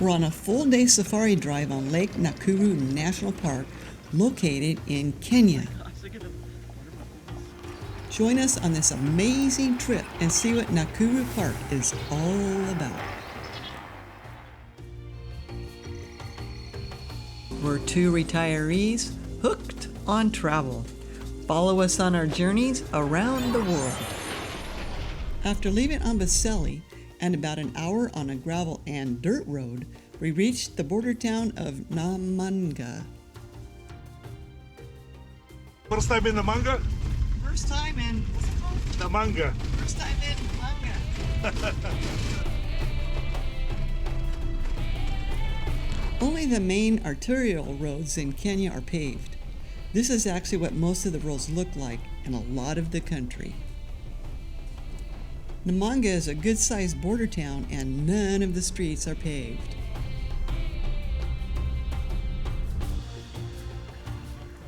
We're on a full-day safari drive on Lake Nakuru National Park, located in Kenya. Join us on this amazing trip and see what Nakuru Park is all about. We're two retirees hooked on travel. Follow us on our journeys around the world. After leaving amboseli and about an hour on a gravel and dirt road, we reached the border town of Namanga. First time in Namanga? First time in, what's it called? Namanga. First time in Namanga. Only the main arterial roads in Kenya are paved. This is actually what most of the roads look like in a lot of the country. Namanga is a good-sized border town and none of the streets are paved.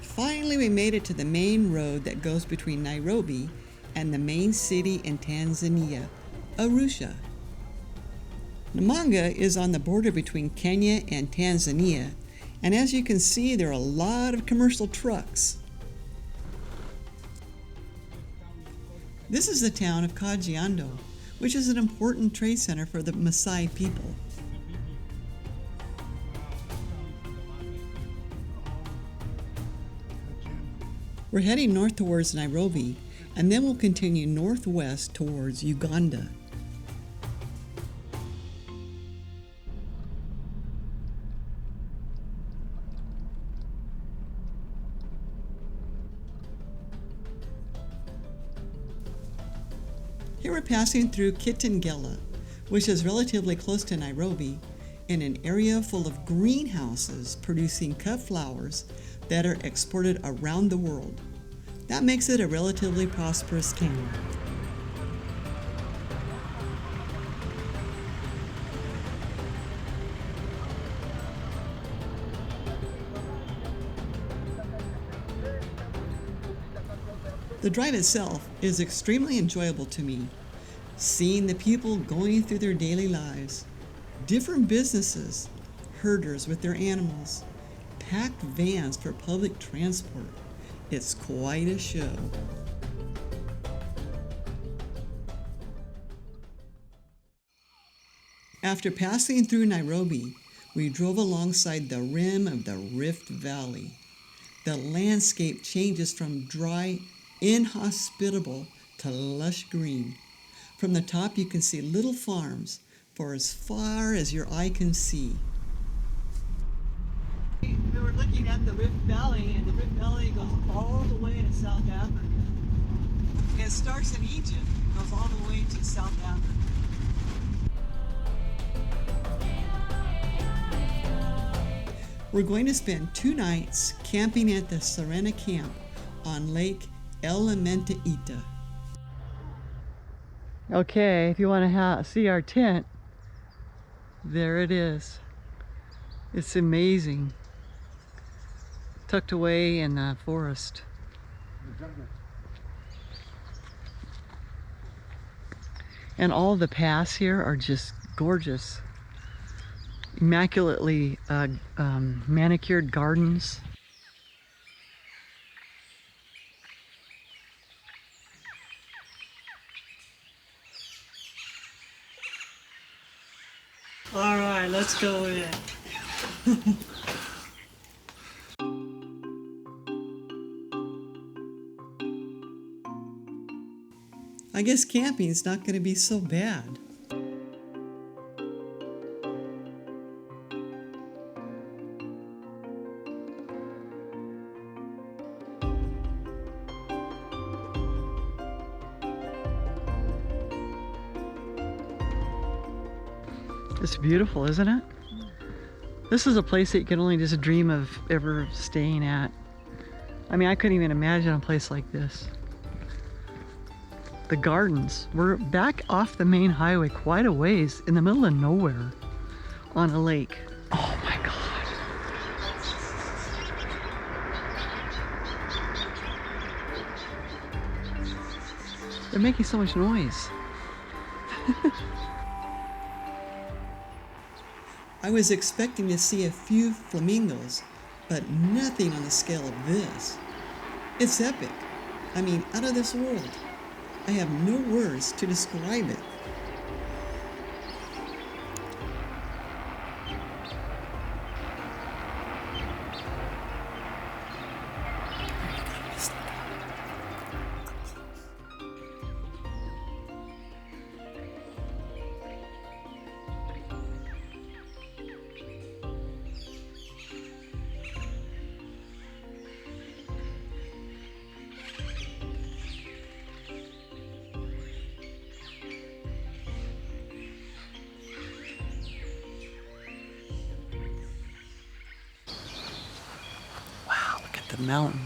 Finally, we made it to the main road that goes between Nairobi and the main city in Tanzania, Arusha. Namanga is on the border between Kenya and Tanzania, and as you can see, there are a lot of commercial trucks. This is the town of Kajiado, which is an important trade center for the Maasai people. We're heading north towards Nairobi, and then we'll continue northwest towards Uganda. Here we're passing through Kitengela, which is relatively close to Nairobi, in an area full of greenhouses producing cut flowers that are exported around the world. That makes it a relatively prosperous town. The drive itself is extremely enjoyable to me. Seeing the people going through their daily lives, different businesses, herders with their animals, packed vans for public transport. It's quite a show. After passing through Nairobi, we drove alongside the rim of the Rift Valley. The landscape changes from dry, inhospitable to lush green. From the top you can see little farms for as far as your eye can see. We were looking at the Rift Valley, and the Rift Valley goes all the way to South Africa. It starts in Egypt, goes all the way to South Africa. We're going to spend 2 nights camping at the Serena Camp on Lake Elementaita. Okay, if you want to see our tent, there it is. It's amazing. Tucked away in the forest. And all the paths here are just gorgeous. Immaculately manicured gardens. All right, let's go in. I guess camping's not going to be so bad. It's beautiful, isn't it? This is a place that you can only just dream of ever staying at. I mean, I couldn't even imagine a place like this. The gardens. We're back off the main highway quite a ways in the middle of nowhere on a lake. Oh my God. They're making so much noise. I was expecting to see a few flamingos, but nothing on the scale of this. It's epic. I mean, out of this world. I have no words to describe it. Wow, look at the mountain.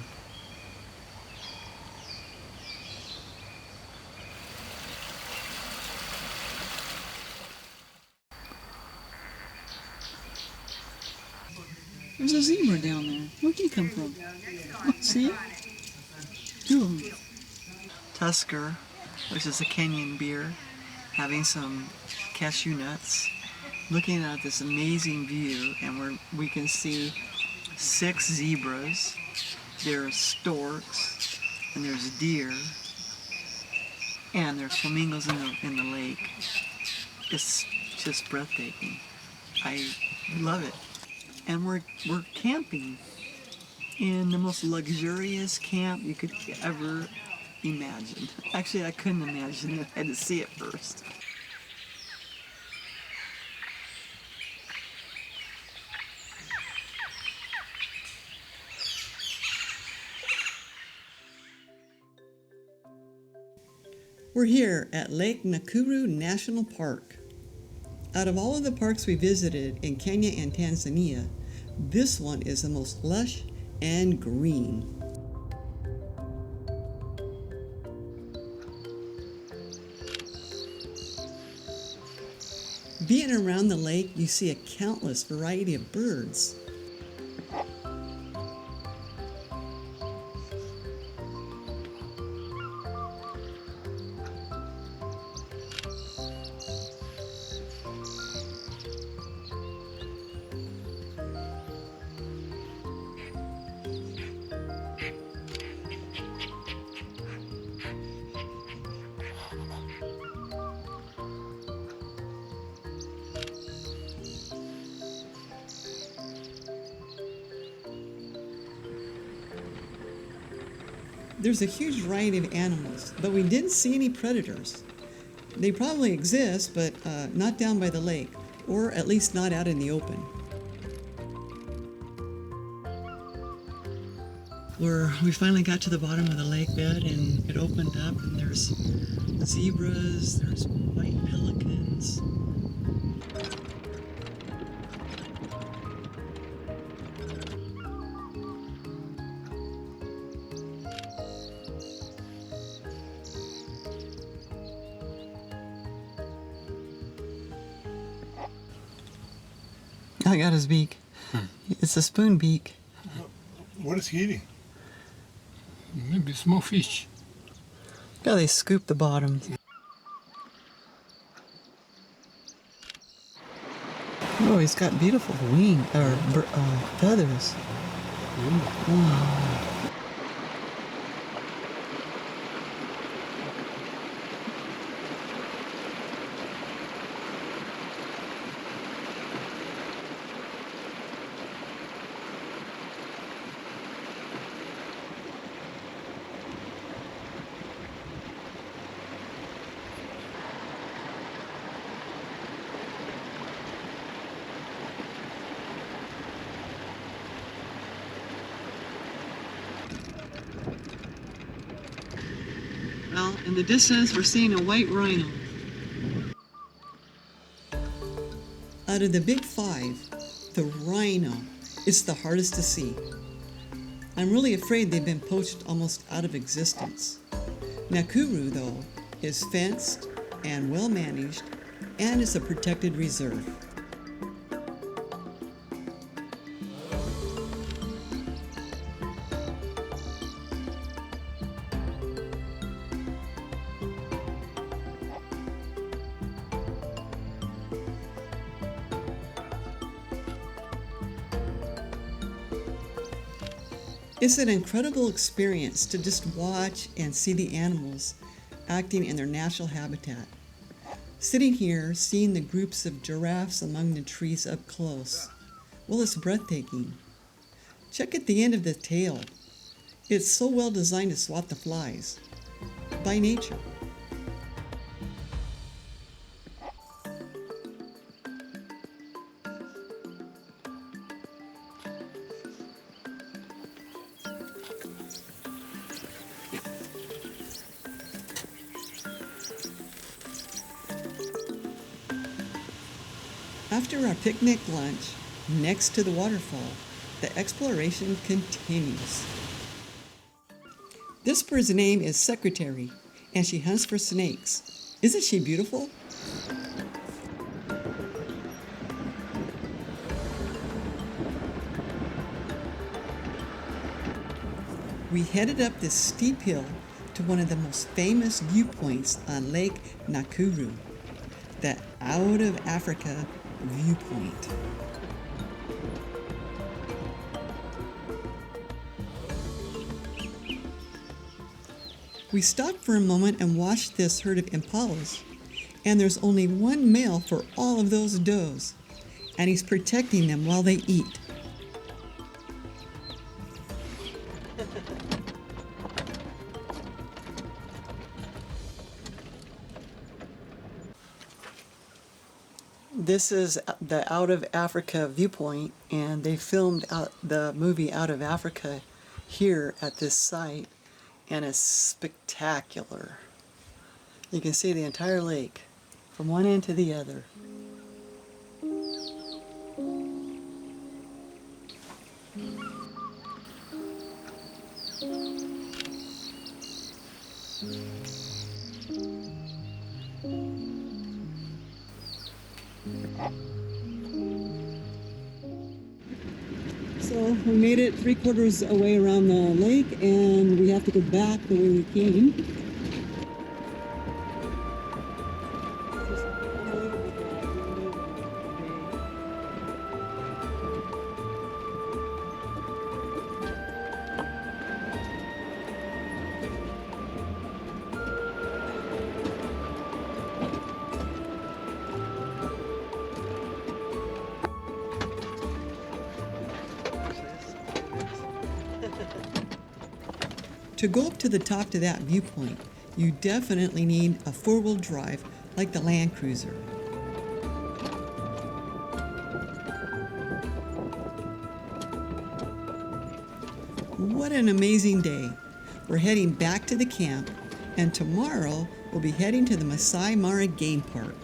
There's a zebra down there. Where'd he come from? Oh, see it? Two of them. Tusker, which is a Kenyan beer, having some cashew nuts, looking at this amazing view, and we can see 6 zebras, there's storks, and there's deer, and there's flamingos in the lake. It's just breathtaking. I love it. And we're camping in the most luxurious camp you could ever imagine. Actually, I couldn't imagine it. I had to see it first. We're here at Lake Nakuru National Park. Out of all of the parks we visited in Kenya and Tanzania, this one is the most lush and green. Being around the lake, you see a countless variety of birds. There's a huge variety of animals, but we didn't see any predators. They probably exist, but not down by the lake, or at least not out in the open. We finally got to the bottom of the lake bed, and it opened up, and there's zebras, there's white pelicans. I got his beak. It's a spoon beak. What is he eating? Maybe small fish. Look how they scoop the bottom. Oh, he's got beautiful feathers. Wow. Well, in the distance, we're seeing a white rhino. Out of the big 5, the rhino is the hardest to see. I'm really afraid they've been poached almost out of existence. Nakuru, though, is fenced and well managed, and is a protected reserve. It's an incredible experience to just watch and see the animals acting in their natural habitat. Sitting here, seeing the groups of giraffes among the trees up close, well, it's breathtaking. Check at the end of the tail. It's so well designed to swat the flies. By nature. After our picnic lunch, next to the waterfall, the exploration continues. This bird's name is Secretary, and she hunts for snakes. Isn't she beautiful? We headed up this steep hill to one of the most famous viewpoints on Lake Nakuru, the Out of Africa viewpoint. We stopped for a moment and watched this herd of impalas, and there's only one male for all of those does, and he's protecting them while they eat. This is the Out of Africa viewpoint, and they filmed the movie Out of Africa here at this site, and it's spectacular. You can see the entire lake from one end to the other. So we made it 3/4 away around the lake, and we have to go back the way we came. To go up to the top to that viewpoint, you definitely need a four-wheel drive like the Land Cruiser. What an amazing day. We're heading back to the camp, and tomorrow we'll be heading to the Masai Mara Game Park.